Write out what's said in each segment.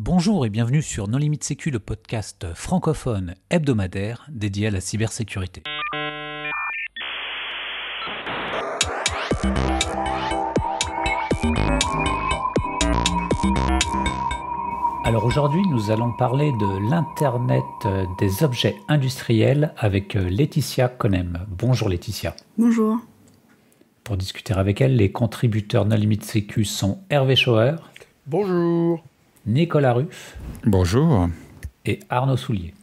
Bonjour et bienvenue sur Non Limite Sécu, le podcast francophone hebdomadaire dédié à la cybersécurité. Alors aujourd'hui, nous allons parler de l'Internet des objets industriels avec Laetitia Conem. Bonjour Laetitia. Bonjour. Pour discuter avec elle, les contributeurs Non Limite Sécu sont Hervé Schauer. Bonjour. Nicolas Ruff. Bonjour. Et Arnaud Soulier.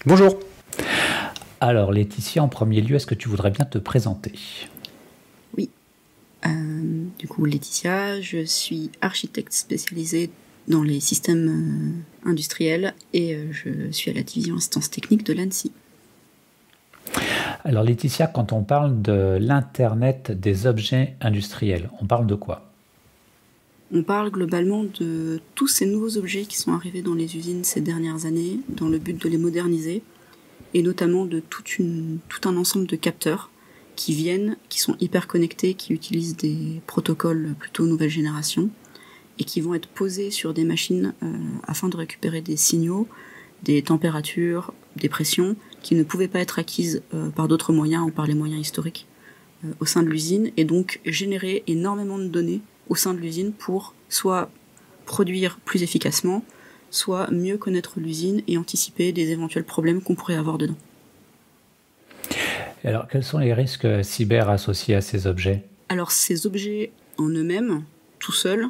Bonjour. Alors Laetitia, en premier lieu, est-ce que tu voudrais bien te présenter ? Oui. Du coup, Laetitia, je suis architecte spécialisée dans les systèmes industriels et je suis à la division assistance technique de l'ANSSI. Alors Laetitia, quand on parle de l'Internet des objets industriels, on parle de quoi ? On parle globalement de tous ces nouveaux objets qui sont arrivés dans les usines ces dernières années, dans le but de les moderniser, et notamment de tout un ensemble de capteurs qui sont hyper connectés, qui utilisent des protocoles plutôt nouvelle génération, et qui vont être posés sur des machines afin de récupérer des signaux, des températures, des pressions, qui ne pouvaient pas être acquises par d'autres moyens ou par les moyens historiques au sein de l'usine, et donc générer énormément de données au sein de l'usine pour soit produire plus efficacement, soit mieux connaître l'usine et anticiper des éventuels problèmes qu'on pourrait avoir dedans. Alors, quels sont les risques cyber associés à ces objets ? Alors, ces objets en eux-mêmes, tout seuls,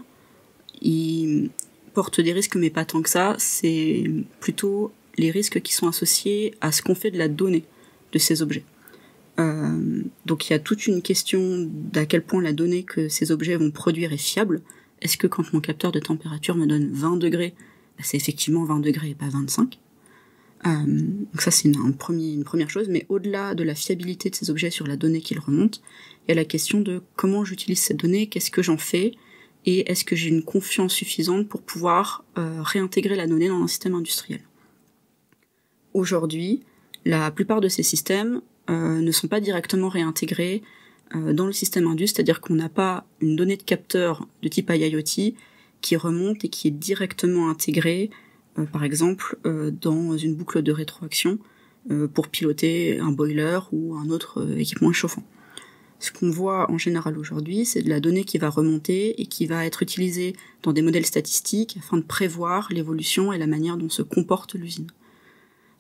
ils portent des risques, mais pas tant que ça. C'est plutôt les risques qui sont associés à ce qu'on fait de la donnée de ces objets. Donc il y a toute une question d'à quel point la donnée que ces objets vont produire est fiable. Est-ce que quand mon capteur de température me donne 20 degrés, c'est effectivement 20 degrés et pas 25 ? Donc ça c'est une première chose, mais au-delà de la fiabilité de ces objets sur la donnée qu'ils remontent, il y a la question de comment j'utilise cette donnée, qu'est-ce que j'en fais, et est-ce que j'ai une confiance suffisante pour pouvoir réintégrer la donnée dans un système industriel. Aujourd'hui, la plupart de ces systèmes ne sont pas directement réintégrés dans le système Indus, c'est-à-dire qu'on n'a pas une donnée de capteur de type IoT qui remonte et qui est directement intégrée, par exemple, dans une boucle de rétroaction pour piloter un boiler ou un autre équipement chauffant. Ce qu'on voit en général aujourd'hui, c'est de la donnée qui va remonter et qui va être utilisée dans des modèles statistiques afin de prévoir l'évolution et la manière dont se comporte l'usine.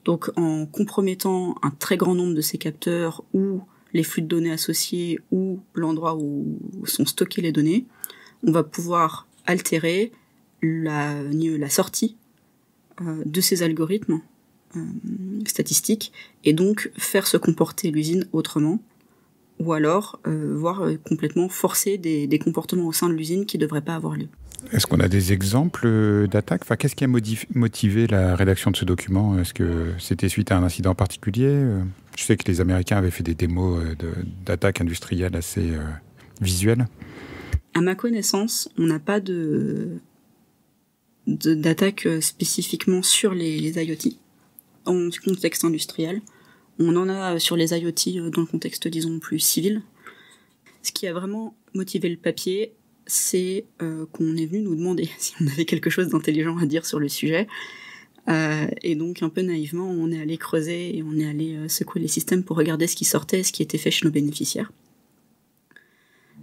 Donc en compromettant un très grand nombre de ces capteurs ou les flux de données associés ou l'endroit où sont stockées les données, on va pouvoir altérer la sortie de ces algorithmes statistiques et donc faire se comporter l'usine autrement ou alors voire complètement forcer des comportements au sein de l'usine qui ne devraient pas avoir lieu. Est-ce qu'on a des exemples d'attaques ? Enfin, qu'est-ce qui a motivé la rédaction de ce document ? Est-ce que c'était suite à un incident particulier ? Je sais que les Américains avaient fait des démos d'attaques industrielles assez visuelles. À ma connaissance, on n'a pas d'attaque spécifiquement sur les IoT en contexte industriel. On en a sur les IoT dans le contexte, disons, plus civil. Ce qui a vraiment motivé le papier, c'est qu'on est venu nous demander si on avait quelque chose d'intelligent à dire sur le sujet. Et donc, un peu naïvement, on est allé creuser et on est allé secouer les systèmes pour regarder ce qui sortait, ce qui était fait chez nos bénéficiaires.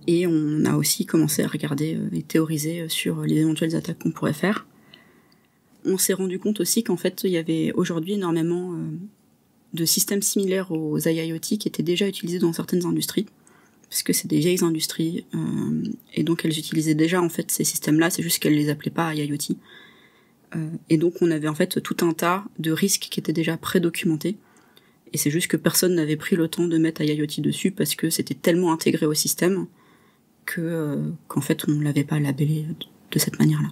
Et on a aussi commencé à regarder et théoriser sur les éventuelles attaques qu'on pourrait faire. On s'est rendu compte aussi qu'en fait, il y avait aujourd'hui énormément de systèmes similaires aux IoT qui étaient déjà utilisés dans certaines industries, parce que c'est des vieilles industries, et donc elles utilisaient déjà en fait ces systèmes-là, c'est juste qu'elles les appelaient pas IoT. Et donc on avait en fait tout un tas de risques qui étaient déjà prédocumentés, et c'est juste que personne n'avait pris le temps de mettre IoT dessus parce que c'était tellement intégré au système qu'en fait on ne l'avait pas labellé de cette manière-là.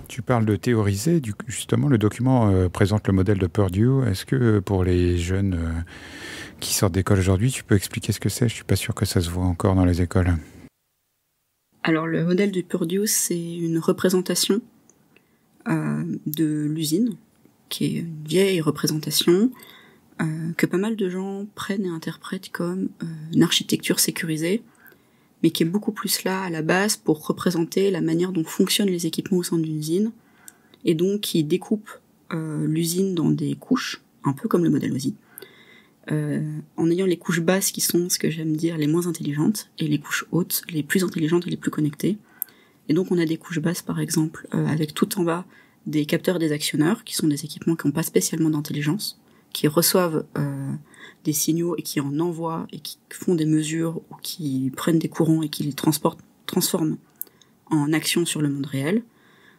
Tu parles de théoriser, justement le document présente le modèle de Purdue. Est-ce que pour les jeunes qui sortent d'école aujourd'hui, tu peux expliquer ce que c'est ? Je suis pas sûr que ça se voit encore dans les écoles. Alors le modèle de Purdue, c'est une représentation de l'usine, qui est une vieille représentation que pas mal de gens prennent et interprètent comme une architecture sécurisée, mais qui est beaucoup plus là à la base pour représenter la manière dont fonctionnent les équipements au sein d'une usine, et donc qui découpe l'usine dans des couches, un peu comme le modèle OSI, en ayant les couches basses qui sont, ce que j'aime dire, les moins intelligentes, et les couches hautes, les plus intelligentes et les plus connectées. Et donc on a des couches basses, par exemple, avec tout en bas des capteurs et des actionneurs, qui sont des équipements qui n'ont pas spécialement d'intelligence, qui reçoivent des signaux et qui en envoient et qui font des mesures ou qui prennent des courants et qui les transforment en action sur le monde réel.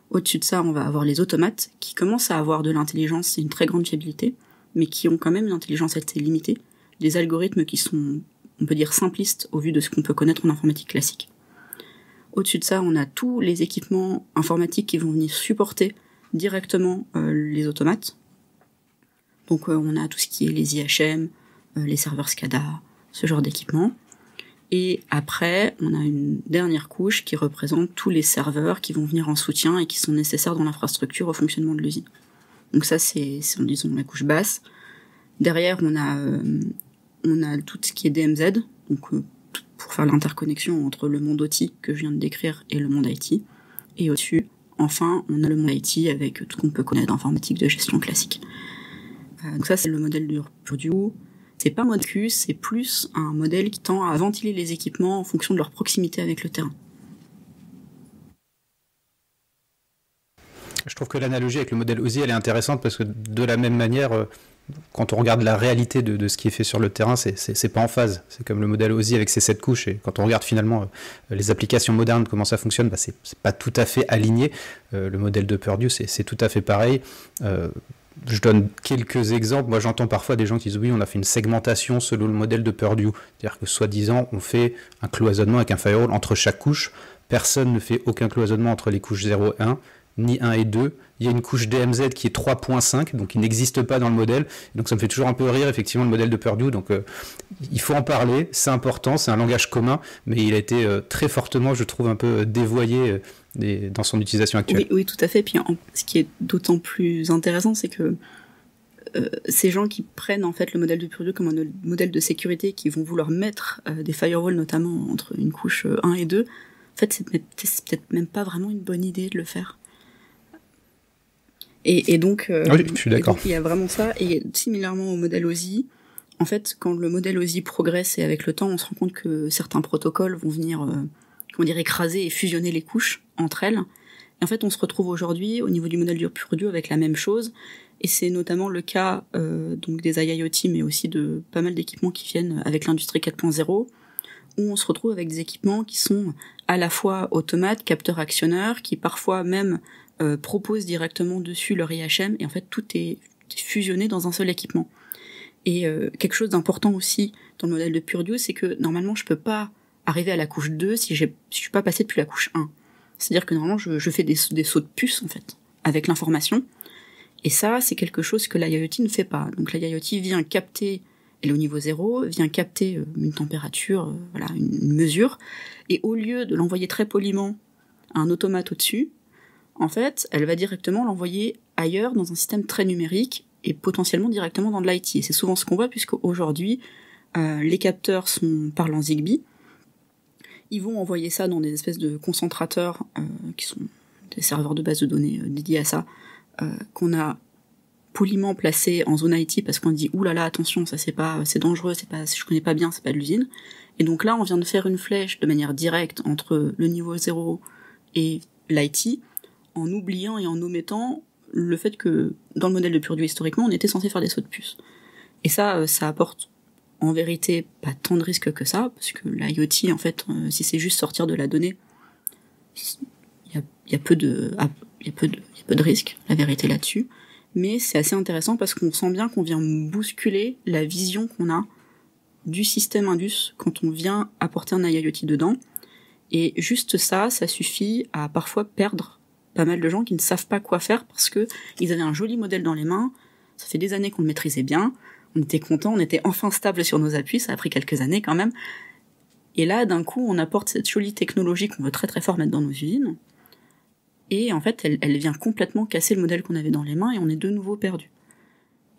Au-dessus de ça, on va avoir les automates qui commencent à avoir de l'intelligence et une très grande fiabilité, mais qui ont quand même une intelligence assez limitée, des algorithmes qui sont, on peut dire, simplistes au vu de ce qu'on peut connaître en informatique classique. Au-dessus de ça, on a tous les équipements informatiques qui vont venir supporter directement les automates. Donc on a tout ce qui est les IHM, les serveurs SCADA, ce genre d'équipements. Et après, on a une dernière couche qui représente tous les serveurs qui vont venir en soutien et qui sont nécessaires dans l'infrastructure au fonctionnement de l'usine. Donc ça, c'est disons, la couche basse. Derrière, on a tout ce qui est DMZ, donc pour faire l'interconnexion entre le monde OT que je viens de décrire et le monde IT. Et au-dessus, enfin, on a le monde IT avec tout ce qu'on peut connaître d'informatique de gestion classique. Donc ça, c'est le modèle de Purdue. C'est pas un mode Q, c'est plus un modèle qui tend à ventiler les équipements en fonction de leur proximité avec le terrain. Je trouve que l'analogie avec le modèle OSI, elle est intéressante parce que de la même manière, quand on regarde la réalité de ce qui est fait sur le terrain, c'est pas en phase. C'est comme le modèle OSI avec ses 7 couches. Et quand on regarde finalement les applications modernes, comment ça fonctionne, bah c'est pas tout à fait aligné. Le modèle de Purdue, c'est tout à fait pareil. Je donne quelques exemples. Moi, j'entends parfois des gens qui disent oui, on a fait une segmentation selon le modèle de Purdue. C'est-à-dire que soi-disant, on fait un cloisonnement avec un firewall entre chaque couche. Personne ne fait aucun cloisonnement entre les couches 0 et 1, ni 1 et 2. Il y a une couche DMZ qui est 3.5, donc qui n'existe pas dans le modèle. Donc ça me fait toujours un peu rire, effectivement, le modèle de Purdue. Donc il faut en parler, c'est important, c'est un langage commun, mais il a été très fortement, je trouve, un peu dévoyé dans son utilisation actuelle. Oui, tout à fait. Puis ce qui est d'autant plus intéressant, c'est que ces gens qui prennent en fait le modèle de Purdue comme un modèle de sécurité, qui vont vouloir mettre des firewalls notamment entre une couche 1 et 2, en fait c'est peut-être même pas vraiment une bonne idée de le faire. Et donc, oui, je suis d'accord. Donc il y a vraiment ça. Et similairement au modèle OSI, en fait, quand le modèle OSI progresse et avec le temps, on se rend compte que certains protocoles vont venir écraser et fusionner les couches entre elles. Et en fait, on se retrouve aujourd'hui au niveau du modèle de Purdue avec la même chose. Et c'est notamment le cas donc des IIoT, mais aussi de pas mal d'équipements qui viennent avec l'industrie 4.0, où on se retrouve avec des équipements qui sont à la fois automates, capteurs actionneurs, qui parfois même proposent directement dessus leur IHM, et en fait tout est fusionné dans un seul équipement. Et quelque chose d'important aussi dans le modèle de Purdue, c'est que normalement je peux pas arriver à la couche 2 si je suis pas passé depuis la couche 1. C'est-à-dire que normalement je fais des sauts de puce en fait, avec l'information. Et ça, c'est quelque chose que l'IoT ne fait pas. Donc l'IoT vient capter, elle est au niveau 0, vient capter une température, voilà, une mesure, et au lieu de l'envoyer très poliment à un automate au-dessus, en fait, elle va directement l'envoyer ailleurs dans un système très numérique et potentiellement directement dans de l'IT. Et c'est souvent ce qu'on voit, puisque aujourd'hui, les capteurs parlent en Zigbee. Ils vont envoyer ça dans des espèces de concentrateurs qui sont des serveurs de base de données dédiés à ça, qu'on a poliment placés en zone IT parce qu'on dit oulala, attention, ça c'est dangereux, je connais pas bien, c'est pas de l'usine. Et donc là, on vient de faire une flèche de manière directe entre le niveau 0 et l'IT, en oubliant et en omettant le fait que dans le modèle de Purdue historiquement, on était censé faire des sauts de puce. Et ça apporte en vérité pas tant de risques que ça, parce que l'IoT, en fait, si c'est juste sortir de la donnée, il y a peu de risques, la vérité là-dessus. Mais c'est assez intéressant parce qu'on sent bien qu'on vient bousculer la vision qu'on a du système Indus quand on vient apporter un IoT dedans. Et juste ça suffit à parfois perdre pas mal de gens qui ne savent pas quoi faire parce que ils avaient un joli modèle dans les mains, ça fait des années qu'on le maîtrisait bien, on était content, on était enfin stable sur nos appuis, ça a pris quelques années quand même. Et là, d'un coup, on apporte cette jolie technologie qu'on veut très très fort mettre dans nos usines, et en fait, elle vient complètement casser le modèle qu'on avait dans les mains, et on est de nouveau perdu.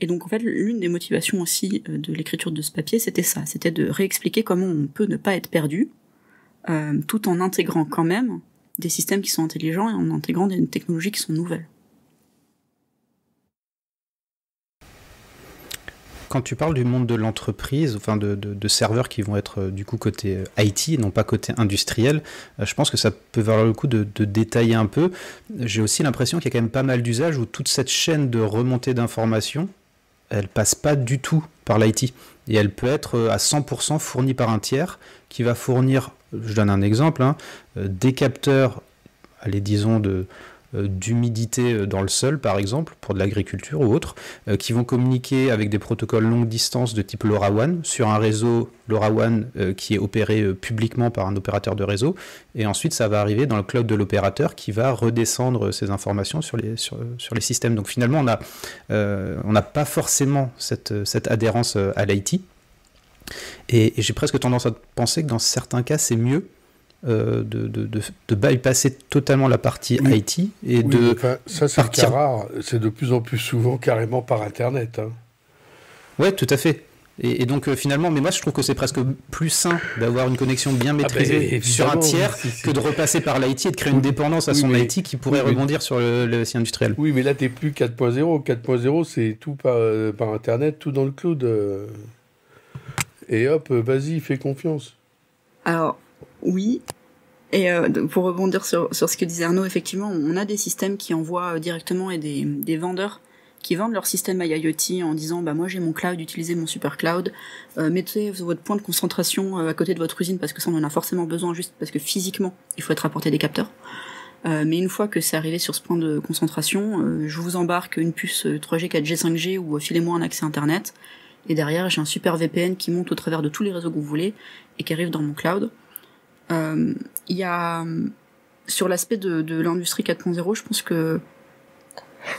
Et donc en fait, l'une des motivations aussi de l'écriture de ce papier, c'était ça, c'était de réexpliquer comment on peut ne pas être perdu, tout en intégrant quand même des systèmes qui sont intelligents et en intégrant des technologies qui sont nouvelles. quand tu parles du monde de l'entreprise, enfin de serveurs qui vont être du coup côté IT et non pas côté industriel, je pense que ça peut valoir le coup de détailler un peu. J'ai aussi l'impression qu'il y a quand même pas mal d'usages où toute cette chaîne de remontée d'informations, elle passe pas du tout par l'IT. Et elle peut être à 100% fournie par un tiers qui va fournir, je donne un exemple, des capteurs, allez disons d'humidité dans le sol par exemple pour de l'agriculture ou autre, qui vont communiquer avec des protocoles longue distance de type LoRaWAN sur un réseau LoRaWAN qui est opéré publiquement par un opérateur de réseau, et ensuite ça va arriver dans le cloud de l'opérateur qui va redescendre ces informations sur les systèmes. Donc finalement on n'a pas forcément cette adhérence à l'IT, et j'ai presque tendance à penser que dans certains cas c'est mieux de bypasser totalement la partie IT et ça c'est partir... le cas rare, c'est de plus en plus souvent carrément par internet. Hein. Ouais, tout à fait. Et donc finalement, mais moi je trouve que c'est presque plus sain d'avoir une connexion bien maîtrisée sur un tiers que de repasser par l'IT et de créer une dépendance à son IT qui pourrait rebondir sur le site industriel. Oui, mais là t'es plus 4.0. 4.0 c'est tout par internet, tout dans le cloud. Et hop, vas-y, fais confiance. Alors oui, et pour rebondir sur ce que disait Arnaud, effectivement, on a des systèmes qui envoient directement et des vendeurs qui vendent leur système IoT en disant moi j'ai mon cloud, utilisez mon super cloud, mettez votre point de concentration à côté de votre usine parce que ça on en a forcément besoin, juste parce que physiquement il faut être apporté des capteurs. Mais une fois que c'est arrivé sur ce point de concentration, je vous embarque une puce 3G, 4G, 5G ou filez-moi un accès internet, et derrière j'ai un super VPN qui monte au travers de tous les réseaux que vous voulez et qui arrive dans mon cloud. Il y a sur l'aspect de l'industrie 4.0, je pense que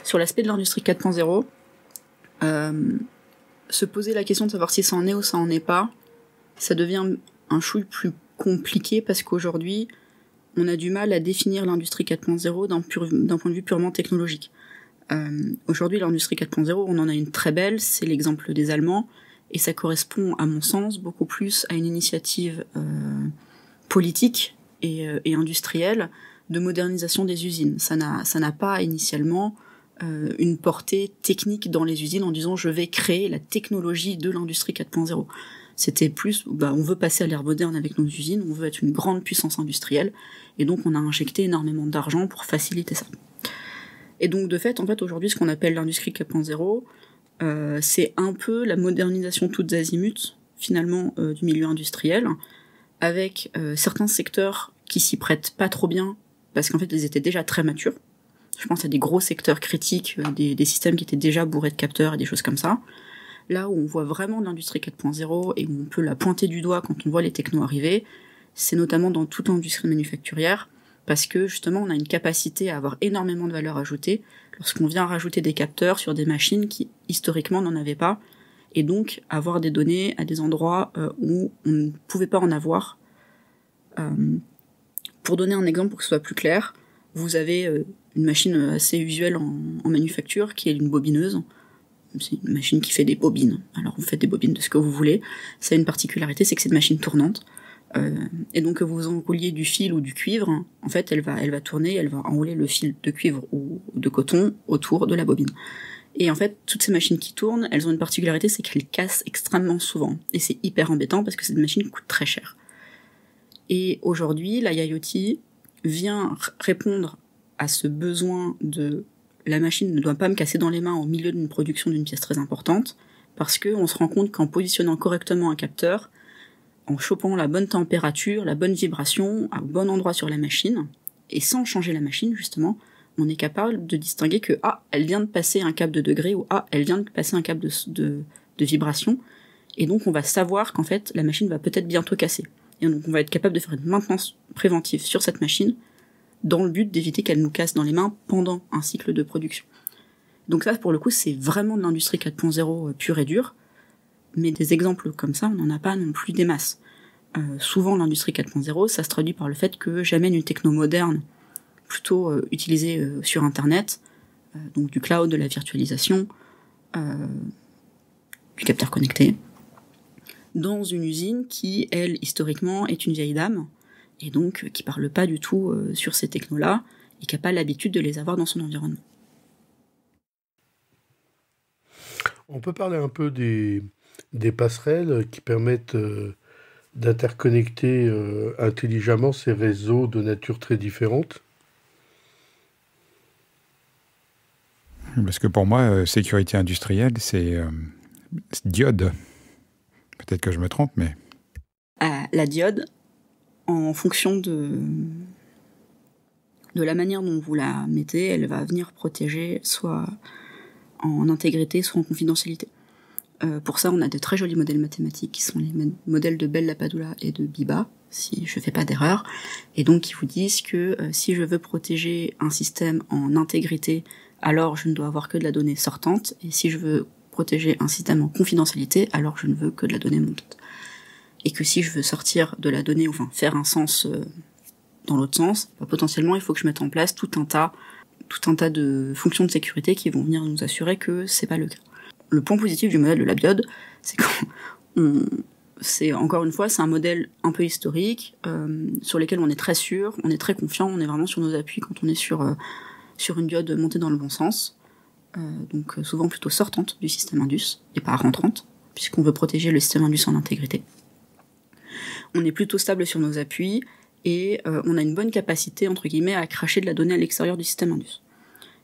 sur l'aspect de l'industrie 4.0, se poser la question de savoir si ça en est ou ça en est pas, ça devient un chouille plus compliqué parce qu'aujourd'hui on a du mal à définir l'industrie 4.0 d'un point de vue purement technologique. Aujourd'hui l'industrie 4.0, on en a une très belle, c'est l'exemple des Allemands, et ça correspond à mon sens beaucoup plus à une initiative politique et industrielle de modernisation des usines. Ça n'a pas initialement une portée technique dans les usines en disant je vais créer la technologie de l'industrie 4.0. C'était plus on veut passer à l'ère moderne avec nos usines, on veut être une grande puissance industrielle, et donc on a injecté énormément d'argent pour faciliter ça. Et donc de fait, aujourd'hui ce qu'on appelle l'industrie 4.0, c'est un peu la modernisation toutes azimuts finalement du milieu industriel, avec certains secteurs qui s'y prêtent pas trop bien, parce qu'en fait ils étaient déjà très matures. Je pense à des gros secteurs critiques, des systèmes qui étaient déjà bourrés de capteurs et des choses comme ça. Là où on voit vraiment l'industrie 4.0 et où on peut la pointer du doigt quand on voit les technos arriver, c'est notamment dans toute l'industrie manufacturière, parce que justement on a une capacité à avoir énormément de valeur ajoutée lorsqu'on vient rajouter des capteurs sur des machines qui historiquement n'en avaient pas, et donc avoir des données à des endroits où on ne pouvait pas en avoir. Pour donner un exemple pour que ce soit plus clair, vous avez une machine assez usuelle en manufacture qui est une bobineuse. C'est une machine qui fait des bobines. Alors vous faites des bobines de ce que vous voulez. Ça a une particularité, c'est que c'est une machine tournante. Et donc que vous enrouliez du fil ou du cuivre, en fait elle va tourner, elle va enrouler le fil de cuivre ou de coton autour de la bobine. Et en fait, toutes ces machines qui tournent, elles ont une particularité, c'est qu'elles cassent extrêmement souvent. Et c'est hyper embêtant parce que cette machine coûte très cher. Et aujourd'hui, la IoT vient répondre à ce besoin de la machine ne doit pas me casser dans les mains au milieu d'une production d'une pièce très importante, parce qu'on se rend compte qu'en positionnant correctement un capteur, en chopant la bonne température, la bonne vibration, au bon endroit sur la machine, et sans changer la machine justement, on est capable de distinguer que elle vient de passer un cap de degré, ou elle vient de passer un cap de vibration, et donc on va savoir qu'en fait la machine va peut-être bientôt casser. Et donc on va être capable de faire une maintenance préventive sur cette machine, dans le but d'éviter qu'elle nous casse dans les mains pendant un cycle de production. Donc ça, pour le coup, c'est vraiment de l'industrie 4.0 pure et dure, mais des exemples comme ça, on n'en a pas non plus des masses. Souvent, l'industrie 4.0, ça se traduit par le fait que j'amène une techno moderne, plutôt utilisée sur Internet, donc du cloud, de la virtualisation, du capteur connecté, dans une usine qui, elle, historiquement, est une vieille dame, et donc qui parle pas du tout sur ces technos-là, et qui a pas l'habitude de les avoir dans son environnement. On peut parler un peu des passerelles qui permettent d'interconnecter intelligemment ces réseaux de nature très différente. Parce que pour moi, sécurité industrielle, c'est diode. Peut-être que je me trompe, mais... La diode, en fonction de la manière dont vous la mettez, elle va venir protéger soit en intégrité, soit en confidentialité. Pour ça, on a de très jolis modèles mathématiques qui sont les modèles de Bell-LaPadula et de Biba, si je fais pas d'erreur, et donc qui vous disent que si je veux protéger un système en intégrité, alors je ne dois avoir que de la donnée sortante, et si je veux protéger un système en confidentialité, alors je ne veux que de la donnée montante. Et que si je veux sortir de la donnée, enfin faire un sens dans l'autre sens, potentiellement il faut que je mette en place tout un tas de fonctions de sécurité qui vont venir nous assurer que c'est pas le cas. Le point positif du modèle de la biode, c'est c'est encore une fois, c'est un modèle un peu historique, sur lequel on est très sûr, on est très confiant, on est vraiment sur nos appuis quand on est sur une diode montée dans le bon sens, donc souvent plutôt sortante du système Indus, et pas rentrante, puisqu'on veut protéger le système Indus en intégrité. On est plutôt stable sur nos appuis, et on a une bonne capacité, entre guillemets, à cracher de la donnée à l'extérieur du système Indus.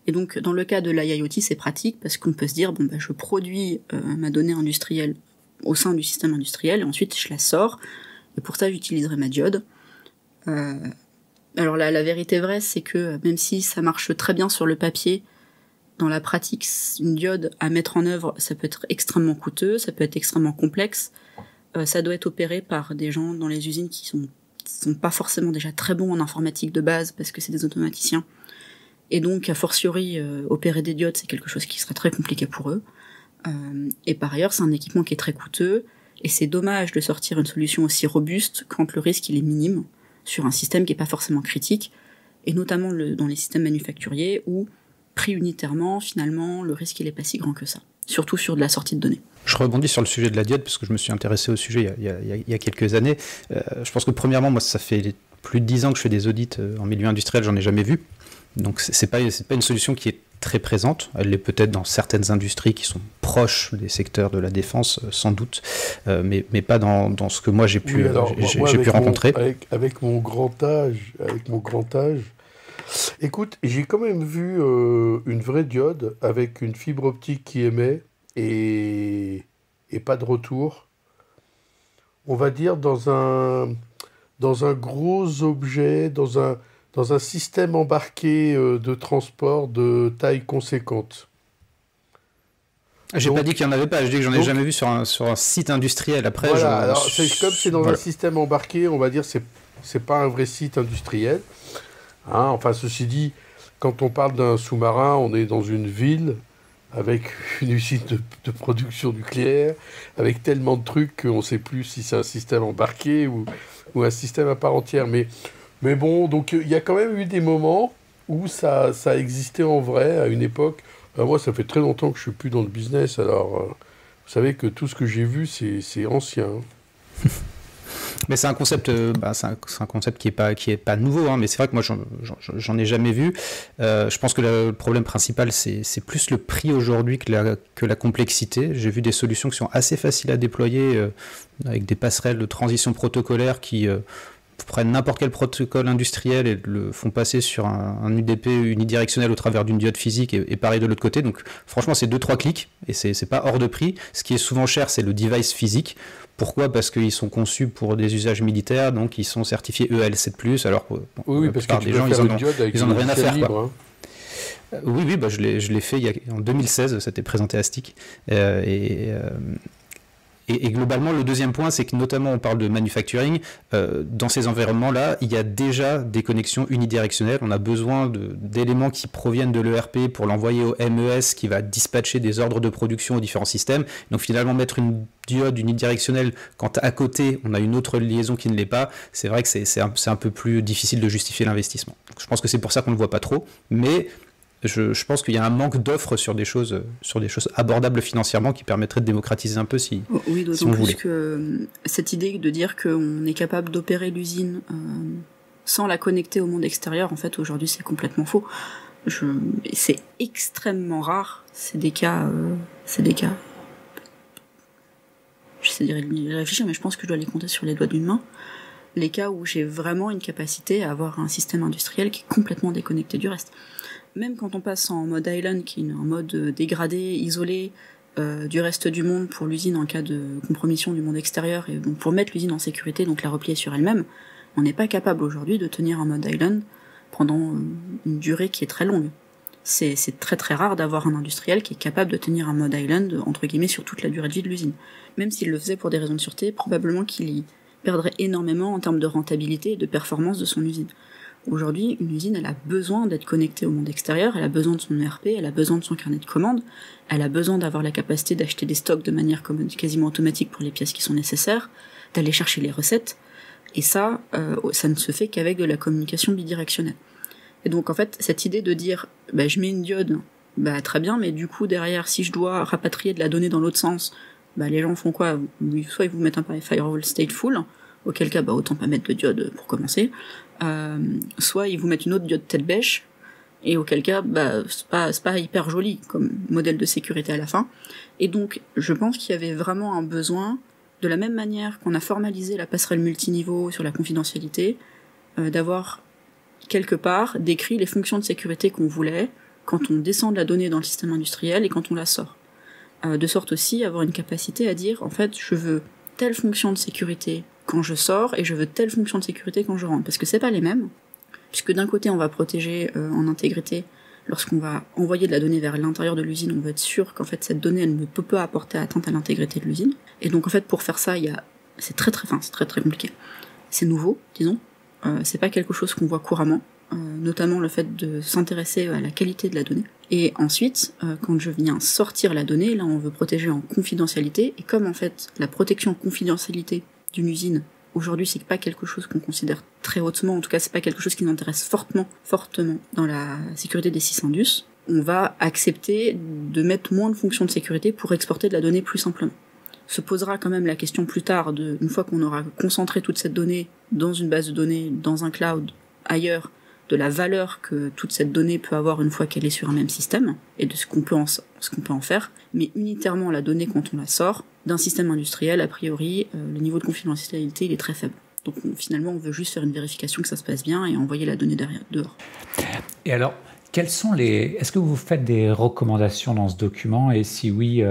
Et donc, dans le cas de l'IoT, c'est pratique, parce qu'on peut se dire, je produis ma donnée industrielle au sein du système industriel, et ensuite je la sors, et pour ça j'utiliserai ma diode. Alors la vérité vraie, c'est que même si ça marche très bien sur le papier, dans la pratique, une diode à mettre en œuvre, ça peut être extrêmement coûteux, ça peut être extrêmement complexe, ça doit être opéré par des gens dans les usines qui sont pas forcément déjà très bons en informatique de base, parce que c'est des automaticiens, et donc a fortiori opérer des diodes, c'est quelque chose qui serait très compliqué pour eux. Et par ailleurs, c'est un équipement qui est très coûteux, et c'est dommage de sortir une solution aussi robuste quand le risque il est minime sur un système qui est pas forcément critique, et notamment dans les systèmes manufacturiers où, pris unitairement, finalement, le risque il est pas si grand que ça, surtout sur de la sortie de données. Je rebondis sur le sujet de la diode, parce que je me suis intéressé au sujet il y a quelques années. Je pense que premièrement, moi, ça fait plus de 10 ans que je fais des audits en milieu industriel, j'en ai jamais vu. Donc c'est pas une solution qui est très présente. Elle l'est peut-être dans certaines industries qui sont proches des secteurs de la défense, sans doute, mais pas dans ce que moi j'ai pu, j'ai pu rencontrer. Avec mon grand âge, écoute, j'ai quand même vu une vraie diode avec une fibre optique qui émet et pas de retour. On va dire dans un gros objet, dans un système embarqué de transport de taille conséquente. J'ai pas dit qu'il n'y en avait pas, je dis que j'en ai jamais vu sur un site industriel. Après, voilà, alors comme c'est dans un système embarqué, on va dire c'est pas un vrai site industriel. Hein, enfin, ceci dit, quand on parle d'un sous-marin, on est dans une ville avec une usine de production nucléaire, avec tellement de trucs qu'on ne sait plus si c'est un système embarqué ou un système à part entière. Mais bon, donc il y a quand même eu des moments où ça existait en vrai à une époque. Moi, ça fait très longtemps que je ne suis plus dans le business, alors vous savez que tout ce que j'ai vu, c'est ancien. Mais c'est un concept, c'est un concept qui est pas nouveau, hein, mais c'est vrai que moi j'en ai jamais vu. Je pense que le problème principal c'est plus le prix aujourd'hui que la complexité. J'ai vu des solutions qui sont assez faciles à déployer avec des passerelles de transition protocolaire qui prennent n'importe quel protocole industriel et le font passer sur un UDP unidirectionnel au travers d'une diode physique et pareil de l'autre côté. Donc franchement c'est 2-3 clics et c'est pas hors de prix. Ce qui est souvent cher c'est le device physique. Pourquoi ? Parce qu'ils sont conçus pour des usages militaires, donc ils sont certifiés EL7+, alors que oui, parce que des gens ils en ont rien à faire. Libre, quoi. Hein. Oui, je l'ai fait en 2016, c'était présenté à STIC. Et globalement, le deuxième point, c'est que notamment on parle de manufacturing. Dans ces environnements-là, il y a déjà des connexions unidirectionnelles. On a besoin d'éléments qui proviennent de l'ERP pour l'envoyer au MES qui va dispatcher des ordres de production aux différents systèmes. Donc finalement, mettre une diode unidirectionnelle quand à côté on a une autre liaison qui ne l'est pas, c'est vrai que c'est un peu plus difficile de justifier l'investissement. Donc, je pense que c'est pour ça qu'on ne le voit pas trop. Mais je pense qu'il y a un manque d'offres sur des choses abordables financièrement qui permettraient de démocratiser un peu si on voulait. Oui, d'autant plus que cette idée de dire qu'on est capable d'opérer l'usine sans la connecter au monde extérieur, en fait, aujourd'hui, c'est complètement faux. C'est extrêmement rare. C'est des cas j'essaie d'y réfléchir, mais je pense que je dois les compter sur les doigts d'une main, les cas où j'ai vraiment une capacité à avoir un système industriel qui est complètement déconnecté du reste. Même quand on passe en mode island, qui est un mode dégradé, isolé du reste du monde pour l'usine en cas de compromission du monde extérieur, et donc pour mettre l'usine en sécurité, donc la replier sur elle-même, on n'est pas capable aujourd'hui de tenir un mode island pendant une durée qui est très longue. C'est très très rare d'avoir un industriel qui est capable de tenir un mode island, entre guillemets, sur toute la durée de vie de l'usine. Même s'il le faisait pour des raisons de sûreté, probablement qu'il y perdrait énormément en termes de rentabilité et de performance de son usine. Aujourd'hui, une usine, elle a besoin d'être connectée au monde extérieur, elle a besoin de son ERP, elle a besoin de son carnet de commandes, elle a besoin d'avoir la capacité d'acheter des stocks de manière quasiment automatique pour les pièces qui sont nécessaires, d'aller chercher les recettes, et ça ne se fait qu'avec de la communication bidirectionnelle. Et donc en fait, cette idée de dire je mets une diode, très bien, mais du coup derrière, si je dois rapatrier de la donnée dans l'autre sens, les gens font quoi? Soit ils vous mettent un firewall stateful, auquel cas autant pas mettre de diode pour commencer, soit ils vous mettent une autre diode tête bêche, et auquel cas c'est pas hyper joli comme modèle de sécurité à la fin. Et donc je pense qu'il y avait vraiment un besoin, de la même manière qu'on a formalisé la passerelle multiniveau sur la confidentialité, d'avoir quelque part décrit les fonctions de sécurité qu'on voulait quand on descend de la donnée dans le système industriel et quand on la sort. De sorte aussi avoir une capacité à dire, en fait, je veux telle fonction de sécurité quand je sors et je veux telle fonction de sécurité quand je rentre. Parce que c'est pas les mêmes, puisque d'un côté on va protéger en intégrité. Lorsqu'on va envoyer de la donnée vers l'intérieur de l'usine, on va être sûr qu'en fait cette donnée elle ne peut pas apporter atteinte à l'intégrité de l'usine. Et donc en fait pour faire ça, c'est très compliqué. C'est nouveau, disons. C'est pas quelque chose qu'on voit couramment, notamment le fait de s'intéresser à la qualité de la donnée. Et ensuite, quand je viens sortir la donnée, là on veut protéger en confidentialité, et comme en fait la protection en confidentialité d'une usine, aujourd'hui c'est pas quelque chose qu'on considère très hautement, en tout cas c'est pas quelque chose qui nous intéresse fortement dans la sécurité des sysindus, on va accepter de mettre moins de fonctions de sécurité pour exporter de la donnée plus simplement. Se posera quand même la question plus tard une fois qu'on aura concentré toute cette donnée dans une base de données, dans un cloud, ailleurs, de la valeur que toute cette donnée peut avoir une fois qu'elle est sur un même système, et de ce qu'on peut en faire, mais unitairement la donnée quand on la sort d'un système industriel, a priori, le niveau de confidentialité il est très faible. Donc finalement on veut juste faire une vérification que ça se passe bien et envoyer la donnée dehors. Et alors, est-ce que vous faites des recommandations dans ce document, et si oui,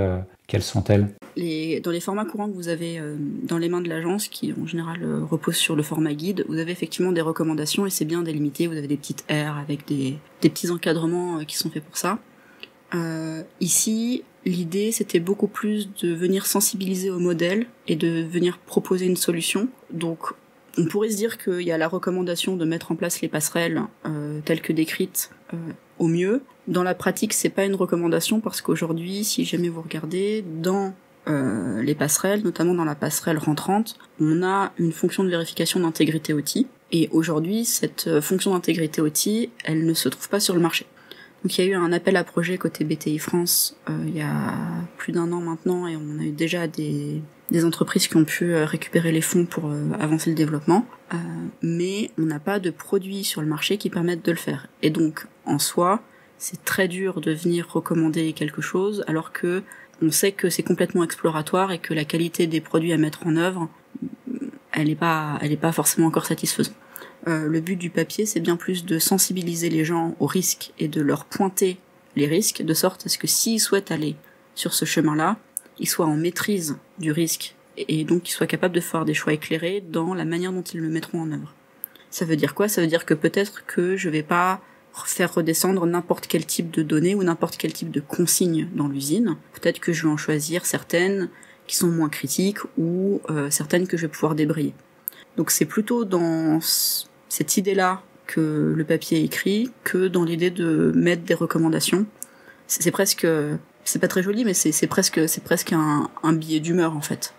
quelles sont-elles? Dans les formats courants que vous avez dans les mains de l'agence, qui en général reposent sur le format guide, vous avez effectivement des recommandations et c'est bien délimité, vous avez des petites R avec des petits encadrements qui sont faits pour ça. Ici, l'idée c'était beaucoup plus de venir sensibiliser au modèle et de venir proposer une solution. Donc on pourrait se dire qu'il y a la recommandation de mettre en place les passerelles telles que décrites au mieux. Dans la pratique, c'est pas une recommandation parce qu'aujourd'hui, si jamais vous regardez, dans les passerelles, notamment dans la passerelle rentrante, on a une fonction de vérification d'intégrité OT. Et aujourd'hui, cette fonction d'intégrité OT, elle ne se trouve pas sur le marché. Donc il y a eu un appel à projet côté BTI France il y a plus d'1 an maintenant, et on a eu déjà des entreprises qui ont pu récupérer les fonds pour avancer le développement, mais on n'a pas de produits sur le marché qui permettent de le faire. Et donc, en soi, c'est très dur de venir recommander quelque chose, alors que on sait que c'est complètement exploratoire et que la qualité des produits à mettre en œuvre, elle est pas forcément encore satisfaisante. Le but du papier, c'est bien plus de sensibiliser les gens aux risques et de leur pointer les risques, de sorte à ce que s'ils souhaitent aller sur ce chemin-là, ils soient en maîtrise du risque et donc qu'ils soient capables de faire des choix éclairés dans la manière dont ils le mettront en œuvre. Ça veut dire quoi? Ça veut dire que peut-être que je vais pas faire redescendre n'importe quel type de données ou n'importe quel type de consigne dans l'usine. Peut-être que je vais en choisir certaines qui sont moins critiques ou certaines que je vais pouvoir débrayer. Donc c'est plutôt dans cette idée-là que le papier est écrit que dans l'idée de mettre des recommandations. C'est presque, c'est pas très joli, mais c'est presque un billet d'humeur en fait.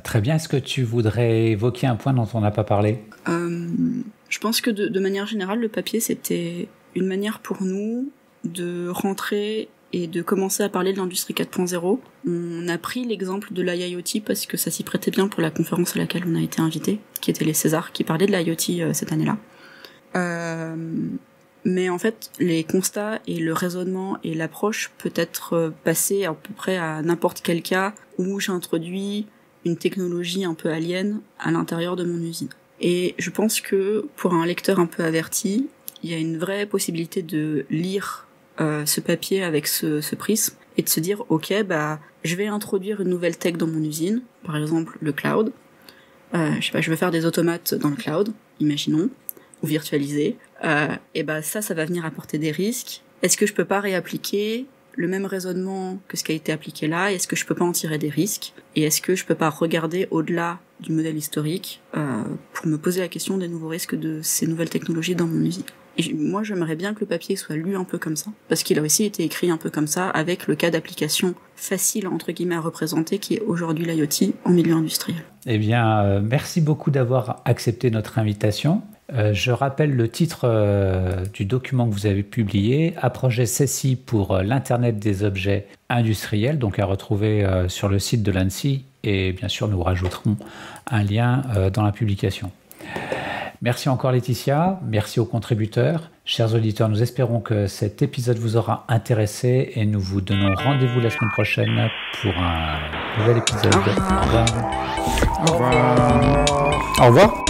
Très bien. Est-ce que tu voudrais évoquer un point dont on n'a pas parlé? Je pense que de manière générale, le papier, c'était une manière pour nous de rentrer et de commencer à parler de l'industrie 4.0. On a pris l'exemple de l'IoT parce que ça s'y prêtait bien pour la conférence à laquelle on a été invité, qui était les Césars, qui parlaient de l'IoT cette année-là. Mais en fait, les constats et le raisonnement et l'approche peut être passé à peu près à n'importe quel cas où j'introduis une technologie un peu alien à l'intérieur de mon usine. Et je pense que pour un lecteur un peu averti, il y a une vraie possibilité de lire ce papier avec ce prisme et de se dire ok, je vais introduire une nouvelle tech dans mon usine, par exemple le cloud. Je vais faire des automates dans le cloud, imaginons, ou virtualiser. Et ça va venir apporter des risques. Est-ce que je peux pas réappliquer le même raisonnement que ce qui a été appliqué là? Est-ce que je peux pas en tirer des risques? Et est-ce que je peux pas regarder au-delà du modèle historique pour me poser la question des nouveaux risques de ces nouvelles technologies dans mon usine? Et moi, j'aimerais bien que le papier soit lu un peu comme ça, parce qu'il a aussi été écrit un peu comme ça, avec le cas d'application facile, entre guillemets, à représenter, qui est aujourd'hui l'IoT en milieu industriel. Eh bien, merci beaucoup d'avoir accepté notre invitation. Je rappelle le titre du document que vous avez publié, Approche CECI pour l'Internet des objets industriels, donc à retrouver sur le site de l'ANSSI, et bien sûr, nous rajouterons un lien dans la publication. Merci encore Laetitia, merci aux contributeurs. Chers auditeurs, nous espérons que cet épisode vous aura intéressé et nous vous donnons rendez-vous la semaine prochaine pour un nouvel épisode. Au revoir. Au revoir.